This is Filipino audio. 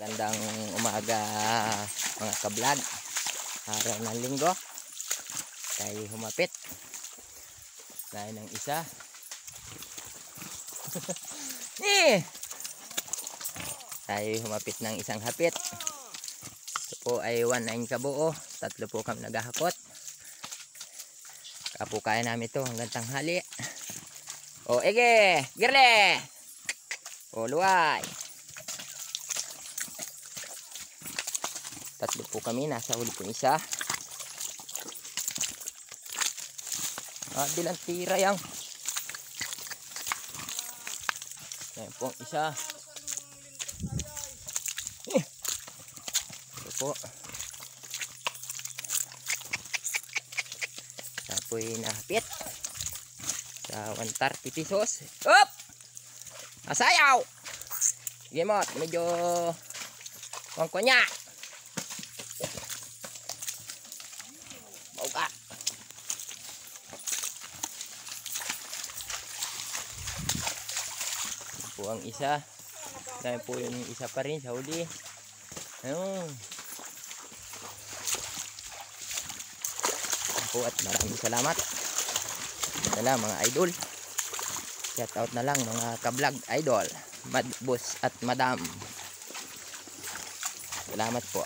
Magandang umaga mga kablog. Araw ng linggo. Tayo humapit. Tayo ng isa. Tayo humapit ng isang hapit. Ito po ay 1-9 kabuo. 3 po kami naghahakot. Kapukayan namin ito hanggang tanghali. O ege, girle. O luway. 3 po kami, nasa huli po isa. Bilang tira yang. Yan po isa. Ito po. Ito po nahapit. Sa 130 pesos. Up! Asayaw! Sige mo, medyo wangkonya. Bauka. Ito po ang isa. Dahil po yung isa pa rin sa huli. Ayun. Ito po at maraming salamat. Wala mga idol. Shout out na lang mga kablog idol. Mad boss at madam. Salamat po.